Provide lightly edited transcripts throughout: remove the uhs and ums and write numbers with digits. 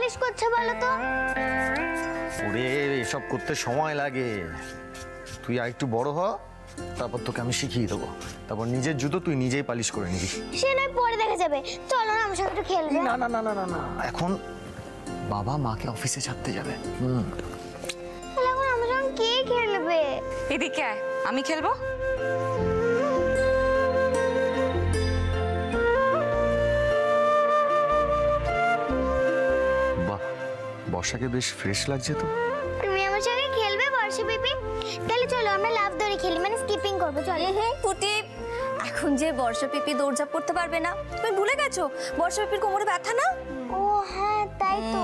Polish করছে বলো তো? ওরে এসব করতে সময় লাগে, তুই আর একটু বড় হ, তারপর তোকে আমি শিখিয়ে দেবো। তারপর নিজের জুতো তুই নিজেই পালিশ করে নিবি। সে নয় পরে দেখা যাবে, চলো না আমার সাথে একটু খেলবে। না না না না না না, এখন বাবা মাকে অফিসে ছাড়তে যাবে। তাহলে এখন আমার সঙ্গে কে খেলবে? এদিকে আয়, আমি খেলবো। বাহ, বর্ষাকে বেশ ফ্রেশ লাগছে তো। তুমি আমার সঙ্গে খেলবে বর্ষা বেবি? তাহলে চলো আমরা লাফ দড়ি খেলি, মানে স্কিপিং করবো। চলো। পুটি, এখন যে বর্ষা পিপি দৌড়ঝাঁপ করতে পারবে না, তুমি ভুলে গেছো বর্ষা পিপির কোমরে ব্যথা না? ও হ্যাঁ তাই তো।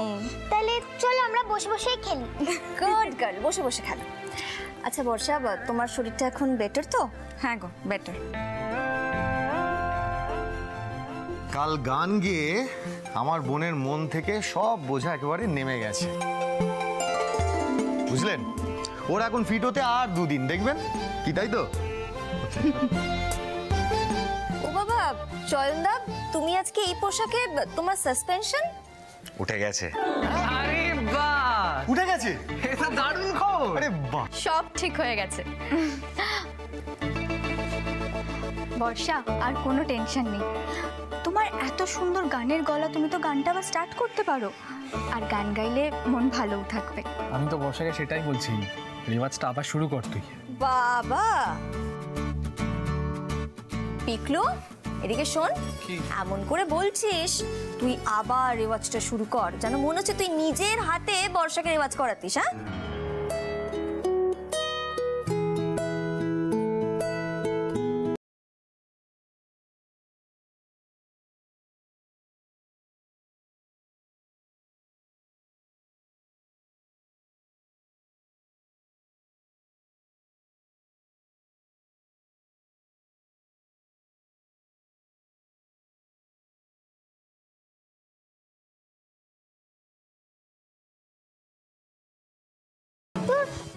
তাহলে চলো আমরা বসে বসেই খেলি। গুড গার্ল, বসে বসে খেলো। আচ্ছা বর্ষা, তোমার শরীরটা এখন বেটার তো? হ্যাঁ গো, বেটার। কাল গান গেয়ে আমার বোনের মন থেকে সব বোঝা একেবারে নেমে গেছে, বুঝলেন? ওর এখন ফিট হতে আর 2 দিন, দেখবেন কি, তাই তো? ও বাবা, চয়নদা, তুমি আজকে এই পোশাকে, তোমার সাসপেনশন উঠে গেছে। আরে বাহ, উঠে গেছে? এটা দারুণ খবর। আরে বাহ, সব ঠিক হয়ে গেছে। বর্ষা, আর কোনো টেনশন নেই। তোমার এত সুন্দর গানের গলা, তুমি তো গানটা আবার স্টার্ট করতে পারো, আর গান গাইলে মন ভালোও থাকবে। আমি তো বর্ষাকে সেটাই বলছি, রেওয়াজটা আবার শুরু কর তুই। বাবা পিকলু, এদিকে শোন। এমন করে বলছিস, তুই আবার রেওয়াজটা শুরু কর, যেন মনে হচ্ছে তুই নিজের হাতে বর্ষাকে রেওয়াজ করাতিস। হ্যাঁ,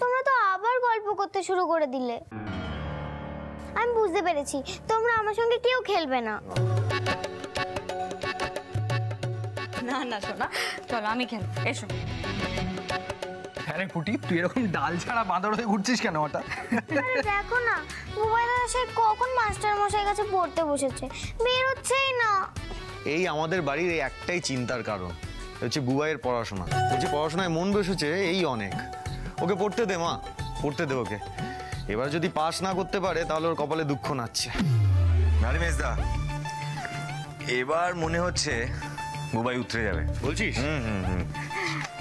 তোমরা তো আবার গল্প করতে শুরু করে দিলে। আমি বুঝতে পেরেছি তোমরা আমার সঙ্গে কেউ খেলবে না। না না শোনা, চলো আমি খেলবো, এসো। আরে পুটি, তুই এরকম ডাল ছাড়া বাঁদর হয়ে ঘুরছিস কেন হঠাৎ? আরে দেখো না, মোবাইল সে কখন মাস্টার মশাই কাছে পড়তে বসেছে, বের হচ্ছেই না। এই আমাদের বাড়ির এই একটাই চিন্তার কারণ হচ্ছে বুবাইয়ের পড়াশোনা। বলছি পড়াশোনায় মন বসেছে এই অনেক, ওকে পড়তে দে মা, পড়তে দে ওকে। এবার যদি পাস না করতে পারে তাহলে ওর কপালে দুঃখ নাচ্ছে। আরে মেজদা, এবার মনে হচ্ছে বুবাই উতরে যাবে। বলছিস?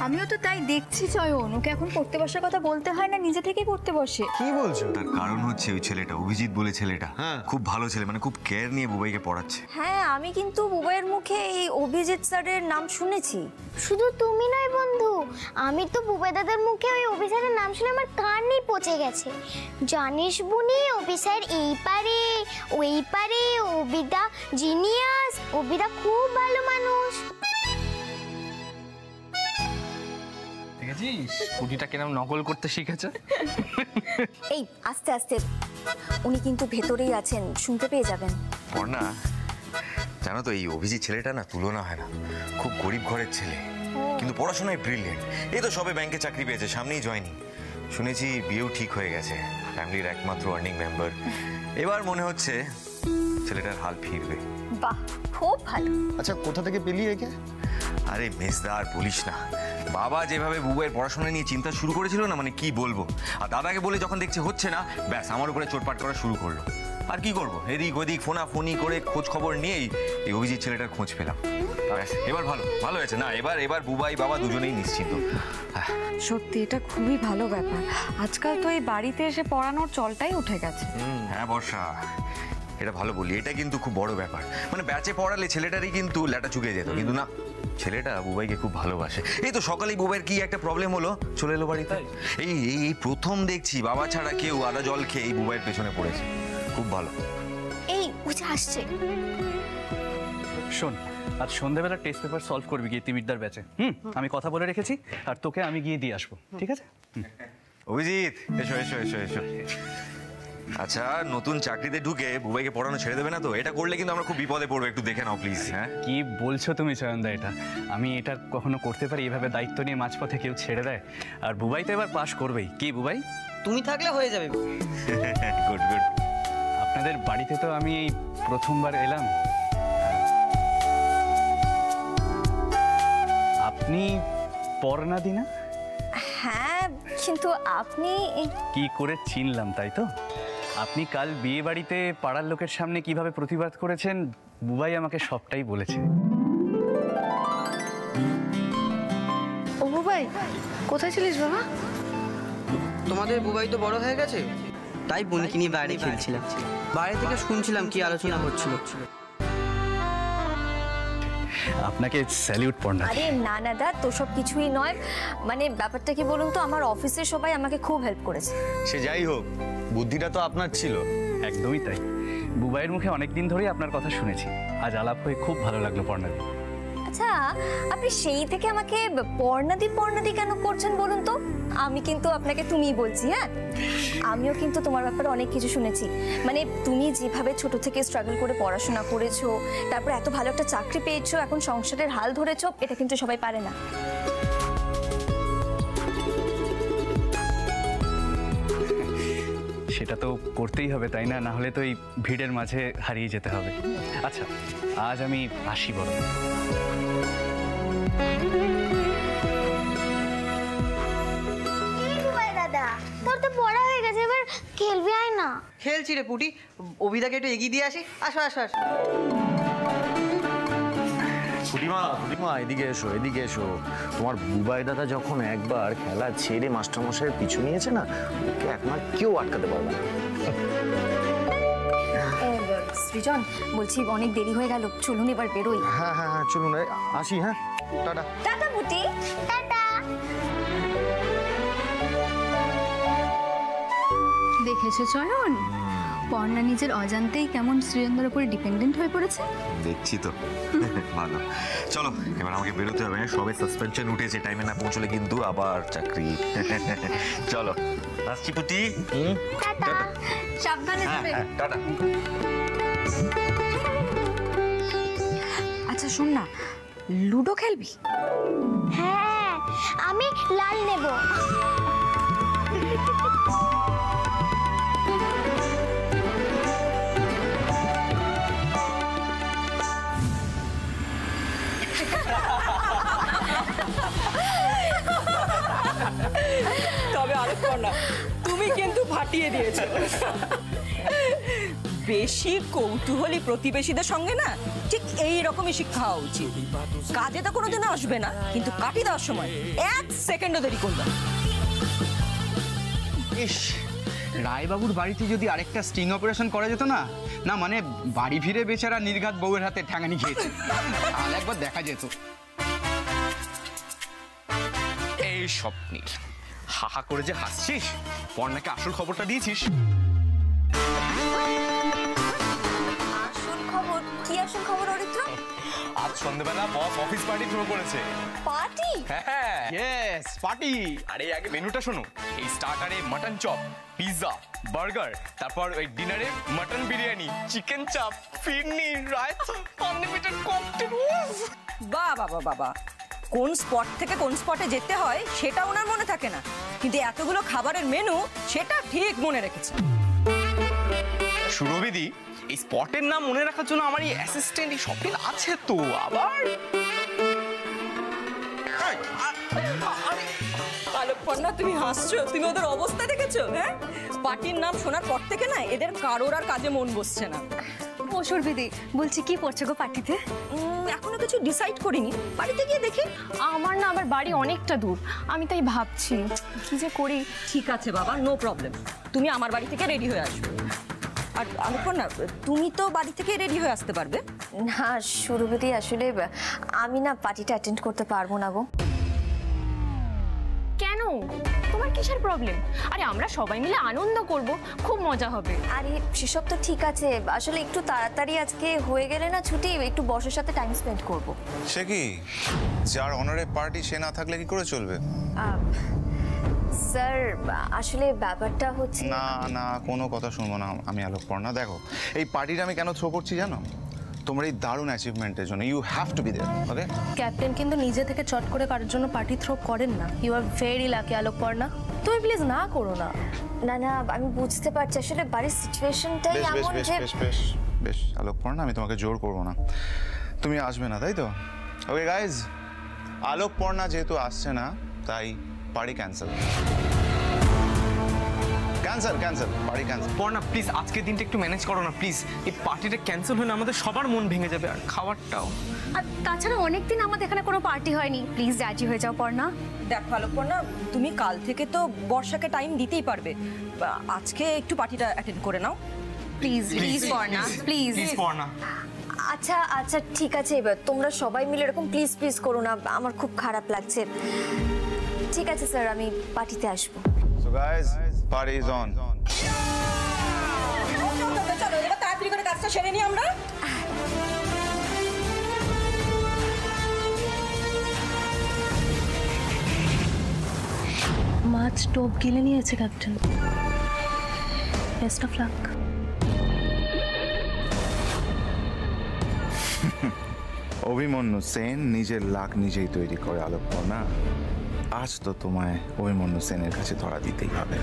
আমিও তো তাই দেখছি চয়ন, ওকে এখন পড়তে বসার কথা বলতে হয় না, নিজে থেকেই পড়তে বসে। কি বলছো? তার কারণ হচ্ছে ওই ছেলেটা, অভিজিৎ বলে ছেলেটা, হ্যাঁ খুব ভালো ছেলে, মানে খুব কেয়ার নিয়ে বুবাইকে পড়াচ্ছে। হ্যাঁ, আমি কিন্তু বুবাইয়ের মুখে এই অভিজিৎ স্যারের নাম শুনেছি। শুধু তুমি নয় বন্ধু, আমি তো বুবাই দাদার মুখে ওই অফিসারের নাম শুনে আমার কানই পচে গেছে। জানিস বুনি, অফিসার এই পারে ওই পারে, অবিদা জিনিয়াস, অবিদা খুব ভালো মানুষ। দেখেছিস পুটিটা কেন নকল করতে শিখেছে? এই আস্তে আস্তে, উনি কিন্তু ভেতরেই আছেন, শুনতে পেয়ে যাবেন। পড়না, জানো তো এই অভিজিৎ ছেলেটা না তুলনা হয় না, খুব গরিব ঘরের ছেলে, কিন্তু পড়াশোনায় ব্রিলিয়েন্ট। এই তো সবে ব্যাংকে চাকরি পেয়েছে, সামনেই জয়েনিং, শুনেছি বিয়েও ঠিক হয়ে গেছে, ফ্যামিলির একমাত্র আর্নিং মেম্বার। এবার মনে হচ্ছে ছেলেটার হাল ফিরবে। বাহ, খুব ভালো। আচ্ছা কোথা থেকে পেলি একে? আরে মেজদার বলিস না, বাবা যেভাবে বুবাইয়ের পড়াশোনা নিয়ে চিন্তা শুরু করেছিল না, মানে কি বলবো। আর দাদাকে বলে যখন দেখছে হচ্ছে না, ব্যাস আমার উপরে চোটপাট করা শুরু করলো। আর কি করবো, এদিক ওদিক ফোনাফোনি করে খোঁজ খবর নিয়েই এই অভিজিৎ ছেলেটার খোঁজ পেলাম। ব্যাস এবার ভালো হয়েছে না, এবার বুবাই বাবা দুজনেই নিশ্চিন্ত। সত্যি এটা খুবই ভালো ব্যাপার, আজকাল তো এই বাড়িতে এসে পড়ানোর চলটাই উঠে গেছে। হ্যাঁ বর্ষা, এটা ভালো বললি, এটা কিন্তু খুব বড় ব্যাপার। মানে ব্যাচে পড়ালে ছেলেটারই কিন্তু ল্যাটা চুকে যেত, কিন্তু না, ছেলেটা বুবাইকে খুব ভালোবাসে। এই তো সকালেই বুবাইয়ের কি একটা প্রবলেম হলো, চলে এলো বাড়িতে। এই প্রথম দেখছি বাবা ছাড়া কেউ আদা জল খেয়ে এই বুবাইয়ের পেছনে পড়েছে, খুব ভালো। এই উঠে আসছে। শোন, আজ সন্ধ্যাবেলা টেস্ট পেপার সলভ করবি গিয়ে তিমিরদার ব্যাচে। আমি কথা বলে রেখেছি, আর তোকে আমি গিয়ে দিয়ে আসবো, ঠিক আছে? অভিজিৎ, এসো এসো এসো এসো। আচ্ছা, নতুন চাকরিতে ঢুকে বুবাইকে পড়ানো ছেড়ে দেবে না তো? এটা করলে কিন্তু আমরা খুব বিপদে পড়বো, একটু দেখে নাও প্লিজ। হ্যাঁ, কি বলছো তুমি চয়নদা? এটা আমি এটা কখনো করতে পারি? এইভাবে দায়িত্ব নিয়ে মাঝপথে কেউ ছেড়ে দেয়? আর বুবাই তো এবার পাশ করবেই। কি বুবাই? তুমি থাকলে হয়ে যাবে। Good good. আপনাদের বাড়িতে তো আমি এই প্রথমবার এলাম। আপনি পর্ণাদি না? হ্যাঁ, কিন্তু আপনি কি করে চিনলাম তাই তো? আপনি কাল বিয়ে বাড়িতে পাড়ার লোকের সামনে কিভাবে প্রতিবাদ করেছেন, বুবাই আমাকে সবটাই বলেছে। ও বুবাই, কোথায় ছিলিস বাবা? তোমাদের বুবাই তো বড় হয়ে গেছে, তাই বোনকে নিয়ে বাইরে খেলছিলাম। বাইরে থেকে শুনছিলাম কি আলোচনা হচ্ছিল। আপনাকে স্যালিউট পড়না। আরে না না দা, তো সব কিছুই নয়। মানে ব্যাপারটা কি বলুন তো, আমার অফিসের সবাই আমাকে খুব হেল্প করেছে। সে যাই হোক, বুদ্ধিটা তো আপনার ছিল। একদমই তাই। বুবাইয়ের মুখে অনেকদিন ধরেই আপনার কথা শুনেছি, আজ আলাপ হয়ে খুব ভালো লাগলো পর্ণাদি। আচ্ছা, আপনি সেই থেকে আমাকে পর্ণাদি পর্ণাদি কেন করছেন বলুন তো? আমি কিন্তু আপনাকে তুমিই বলছি। হ্যাঁ, আমিও কিন্তু তোমার ব্যাপারে অনেক কিছু শুনেছি। মানে তুমি যেভাবে ছোট থেকে স্ট্রাগল করে পড়াশোনা করেছো, তারপর এত ভালো একটা চাকরি পেয়েছো, এখন সংসারের হাল ধরেছো, এটা কিন্তু সবাই পারে না। সেটা তো করতেই হবে তাই না? না হলে তো এই ভিড়ের মাঝে হারিয়ে যেতে হবে। আচ্ছা, আজ আমি আসি বড়। দাদা, তোর তো পড়া হয়ে গেছে, এবার খেলবি আয় না। খেলছি রে পুটি, অভিদাকে একটু এগিয়ে দিয়ে আসি। আসো আসো আসো। খুড়িমা এদিকে এসো, এদিকে এসো। তোমার বুবাই দাদা যখন একবার খেলা ছেড়ে মাস্টারমশাইয়ের পিছু নিয়েছে না, ওকে এখন আর কেউ আটকাতে পারবে না। সৃজন, বলছি অনেক দেরি হয়ে গেল, চলুন এবার বেরোই। হ্যাঁ হ্যাঁ হ্যাঁ, চলুন আসি। হ্যাঁ, টাটা। টাটা বুটি। টাটা। দেখেছো চয়ন, পর্ণা নিজের অজান্তেই কেমন সৃজনদের উপরে ডিপেন্ডেন্ট হয়ে পড়েছে। দেখছি তো। ভালো, চলো এবার আমাকে বেরোতে হবে। সবে সাসপেনশন উঠেছে, টাইমে না পৌঁছলে কিন্তু আবার চাকরি। চলো আসছি পুটি। টাটা। সাবধানে যাবে। টাটা। আচ্ছা শোন না, লুডো খেলবি? হ্যাঁ, আমি লাল নেব। তবে আরেকবার না, তুমি কিন্তু ফাটিয়ে দিয়েছো। বেশি কৌতূহলী প্রতিবেশীদের সঙ্গে না ঠিক এই রকমই শিক্ষা হওয়া উচিত। কাজে তো কোনোদিনও আসবে না, কিন্তু কাটি দেওয়ার সময় 1 সেকেন্ডও দেরি করবে না। ইস, রায়বাবুর বাড়িতে যদি আরেকটা স্টিং অপারেশন করা যেত না, না মানে বাড়ি ফিরে বেচারা নির্ঘাত বউয়ের হাতে ঠ্যাঙানি খেয়েছে, তাহলে একবার দেখা যেত। এই স্বপ্নীল, হাহা করে যে হাসছিস, পর্ণাকে আসল খবরটা দিয়েছিস? আসল খবর? কি আসল খবর অরিত্র? আজ সন্ধ্যাবেলা বস অফিস পার্টি থ্রো করেছে। পার্টি? হ্যাঁ, ইয়েস, পার্টি। আরে আগে মেনুটা শোনো। এই স্টার্টারে মাটন চপ, পিৎজা, বার্গার, তারপর ওই ডিনারে মাটন বিরিয়ানি, চিকেন চাপ, ফিরনি, রায়তা, আনলিমিটেড ককটেল। বাবা বাবা বাবা, কোন স্পট থেকে কোন স্পটে যেতে হয় সেটা ওনার মনে থাকে না, কিন্তু এতগুলো খাবারের মেনু সেটা ঠিক মনে রেখেছে। সুরভিদি, এই স্পটের নাম মনে রাখার জন্য আমার এই অ্যাসিস্ট্যান্ট এই স্বপ্নিল আছে তো। আবার আলোকপর্ণা, তুমি হাসছো? তুমি ওদের অবস্থা দেখেছো? হ্যাঁ, পার্টির নাম শোনার পর থেকে না এদের কারোর আর কাজে মন বসছে না। ও সুরভিদি, বলছি কি পড়ছে গো পার্টিতে? এখনো কিছু ডিসাইড করিনি, বাড়িতে গিয়ে দেখি। আমার না আবার বাড়ি অনেকটা দূর, আমি তাই ভাবছি কি যে করি। ঠিক আছে বাবা, নো প্রবলেম, তুমি আমার বাড়ি থেকে রেডি হয়ে আসবে। আর আলোকপর্ণা, তুমি তো বাড়ি থেকে রেডি হয়ে আসতে পারবে। না সুরভিদি, আসলে আমি না পার্টিটা অ্যাটেন্ড করতে পারবো না গো। কেন? তোমার কিসের প্রবলেম? আরে আমরা সবাই মিলে আনন্দ করব, খুব মজা হবে। আরে সেসব তো ঠিক আছে, আসলে একটু তাড়াতাড়ি আজকে হয়ে গেলে না ছুটি, একটু বসের সাথে টাইম স্পেন্ড করব। সে কি, যার অনারে পার্টি সে না থাকলে কি করে চলবে? স্যার আসলে ব্যাপারটা হচ্ছে না না, কোনো কথা শুনবো না আমি আলোকপর্ণা। দেখো, এই পার্টিটা আমি কেন থ্রো করছি জানো? তোমার এই দারুণ অ্যাচিভমেন্টের জন্য। You have to be there, okay? Captain কিন্তু নিজে থেকে চট করে কারোর জন্য পার্টি থ্রো করেন না। You are very lucky Alokparna, তুমি প্লিজ না করো না। না না, আমি বুঝতে পারছি আসলে বাড়ির সিচুয়েশনটাই বেশ বেশ এমন বেশ যে বেশ বেশ বেশ আলোকপর্ণা, আমি তোমাকে জোর করবো না। তুমি আসবে না, তাই তো? ওকে গাইজ, আলোকপর্ণা যেহেতু আসছে না তাই পার্টি ক্যান্সেল। ক্যান্সেল ক্যান্সেল, বাড়ি ক্যান্সেল। পর্ণা প্লিজ আজকের দিনটা একটু ম্যানেজ করো না প্লিজ। এই পার্টিটা ক্যান্সেল হলে আমাদের সবার মন ভেঙে যাবে, আর খাবারটাও। আর তাছাড়া অনেকদিন আমাদের এখানে কোনো পার্টি হয়নি, প্লিজ রাজি হয়ে যাও পর্ণা। দেখো আলোকপর্ণা, তুমি কাল থেকে তো বর্ষাকে টাইম দিতেই পারবে, আজকে একটু পার্টিটা অ্যাটেন্ড করে নাও please please Parna, please please Parna. আচ্ছা আচ্ছা ঠিক আছে, এবার তোমরা সবাই মিলে এরকম প্লিজ প্লিজ করো না, আমার খুব খারাপ লাগছে। ঠিক আছে স্যার, আমি পার্টিতে আসবো। So guys, party is on. চলো এবার তাড়াতাড়ি করে কাজটা সেরে নিই আমরা। মাছ টোপ গিলে নিয়েছে captain, best of luck. Abhimanyu Sen নিজের লাক নিজেই তৈরি করে আলোকপর্ণা। আজ তো তোমায় অভিমন্যু সেনের কাছে ধরা দিতেই হবে।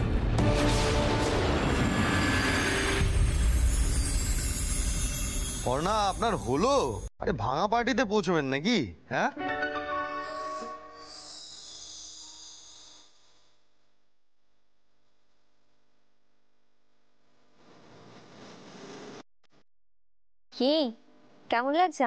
পর্ণা, আপনার হলো? আরে ভাঙা পার্টিতে পৌঁছবেন নাকি? হ্যাঁ, কি কেমন লাগছে?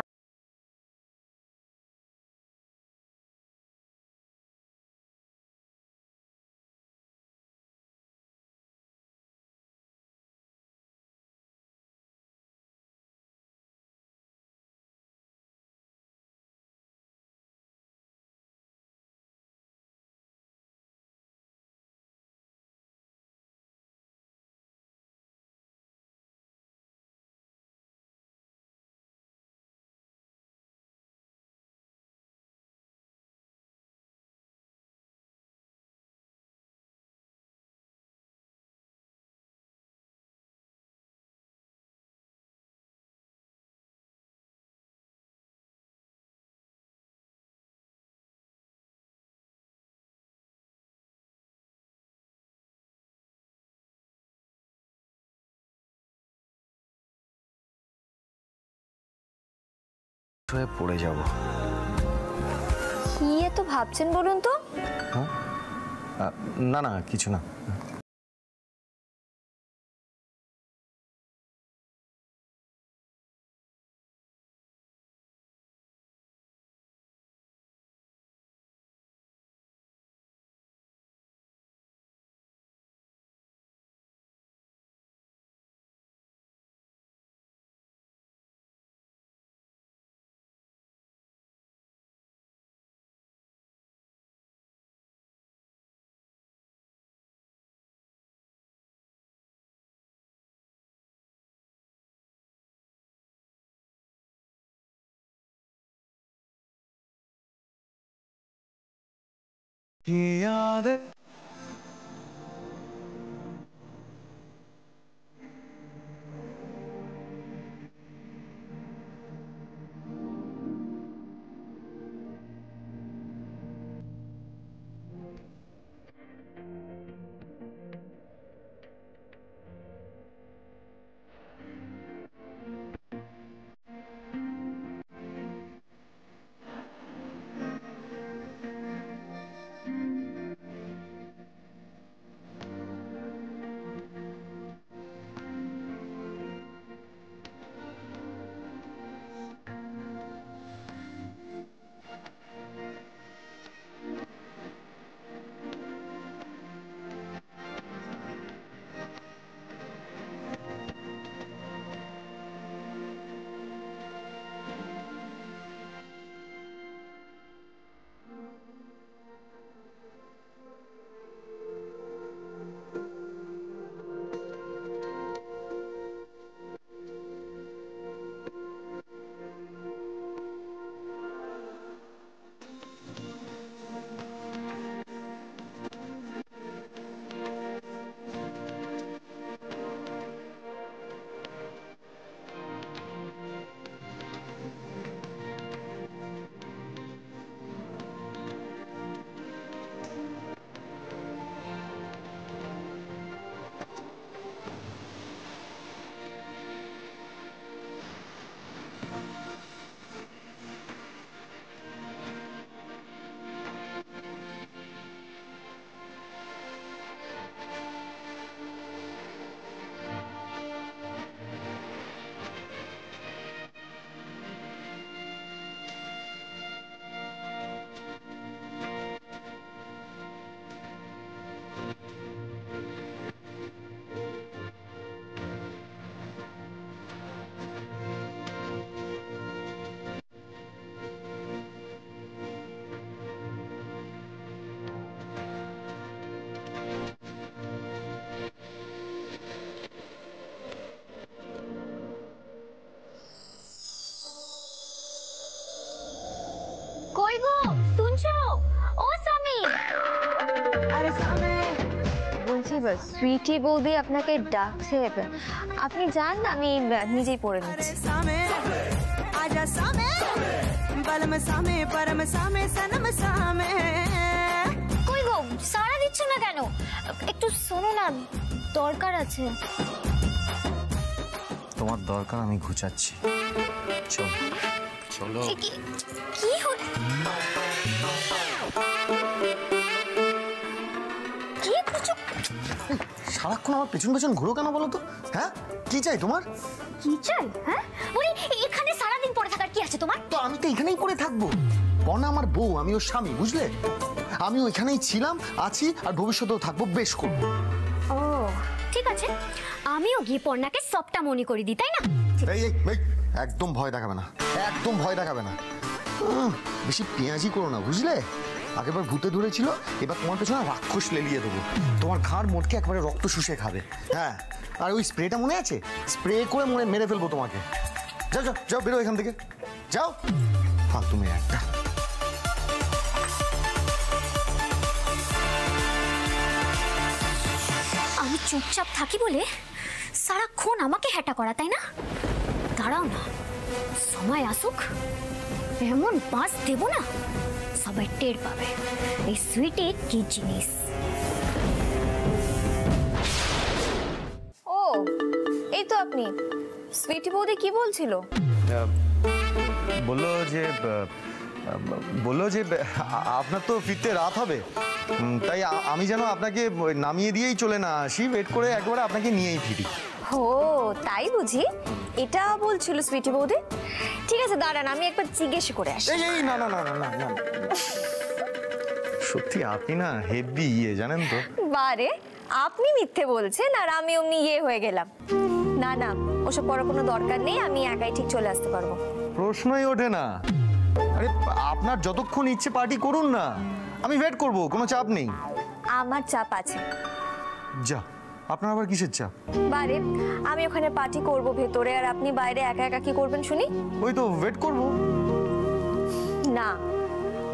হয়ে পড়ে যাব। কি এত ভাবছেন বলুন তো? না না, কিছু না। সুইটি বৌদি আপনাকে ডাকছে, আপনি যান, আমি নিজেই পড়ে নিচ্ছি। কই গো, সাড়া দিচ্ছ না কেন? একটু শোনো না, দরকার আছে। তোমার দরকার আমি ঘুচাচ্ছি, চলো চলো। কি হল? সারাক্ষণ আমার পেছন পেছন ঘুরো কেন বলো তো? হ্যাঁ, কি চাই তোমার? কি চাই? হ্যাঁ বলি, এখানে সারাদিন পড়ে থাকার কি আছে তোমার? তো আমি তো এখানেই পড়ে থাকবো। বর্ণা আমার বউ, আমি ওর স্বামী, বুঝলে? আমি ওইখানেই ছিলাম, আছি, আর ভবিষ্যতেও থাকবো, বেশ করবো। ও ঠিক আছে, আমিও গিয়ে পর্ণাকে সবটা মনে করে দিই, তাই না? এই একদম ভয় দেখাবে না, একদম ভয় দেখাবে না। বেশি পেঁয়াজি করো না, বুঝলে? আগেরবার ভূতে ধরেছিল, এবার তোমার পেছনে রাক্ষস লেলিয়ে দেবো, তোমার ঘাড় মোটকে একবারে রক্ত শুষে খাবে। হ্যাঁ, আর ওই স্প্রেটা মনে আছে? স্প্রে করে মেরে ফেলবো তোমাকে। যাও যাও যাও, বেরো এখান থেকে, যাও। ফালতু মেয়ে একটা। আমি চুপচাপ থাকি বলে সারাক্ষণ আমাকে হ্যাটা করা, তাই না? দাঁড়াও না, সময় আসুক, এমন বাস দেব না, সবাই টের পাবে এই সুইটি কি জিনিস। ও এই তো আপনি। সুইটি বৌদি কি বলছিল? বললো যে আপনার তো ফিরতে রাত হবে, তাই আমি যেন আপনাকে নামিয়ে দিয়েই চলে না আসি, ওয়েট করে একবারে আপনাকে নিয়েই ফিরি। ও তাই বুঝি, এটা বলছিল সুইটি বৌদি। ঠিক আছে দাঁড়ান, আমি একবার জিজ্ঞেস করে আসি। এই না না না না না না, সত্যি আপনি না হেভি জানেন তো। বারে, আপনি মিথ্যে বলছেন আর আমি অমনি হয়ে গেলাম। না না, ওসব করার কোনো দরকার নেই, আমি একাই ঠিক চলে আসতে পারবো। প্রশ্নই ওঠে না। আরে আপনার যতক্ষণ ইচ্ছে পার্টি করুন না, আমি ওয়েট করব, কোনো চাপ নেই। আমার চাপ আছে। যা, আপনার আবার কিসের চাপ? বারে, আমি ওখানে পার্টি করব ভেতরে, আর আপনি বাইরে একা একা কি করবেন শুনি? ওই তো ওয়েট করব। না,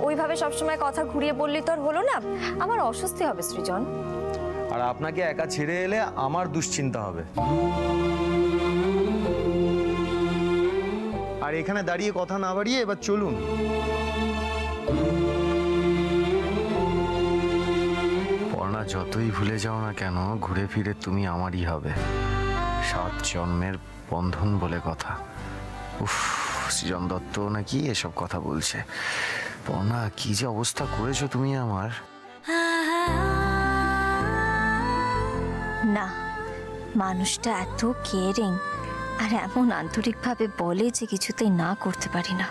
ওইভাবে সবসময় কথা ঘুরিয়ে বললি তো আর হলো না, আমার অস্বস্তি হবে সৃজন। আর আপনাকে একা ছেড়ে এলে আমার দুশ্চিন্তা হবে। আর এখানে দাঁড়িয়ে কথা না বাড়িয়ে এবার চলুন। পর্ণা, যতই ভুলে যাও না কেন, ঘুরে ফিরে তুমি আমারই হবে। 7 জন্মের বন্ধন বলে কথা। উফ, সৃজন দত্ত নাকি এসব কথা বলছে। পর্ণা, কি যে অবস্থা করেছো তুমি আমার। না, মানুষটা এত কেয়ারিং আর এমন আন্তরিকভাবে বলে যে কিছুতেই না করতে পারি না।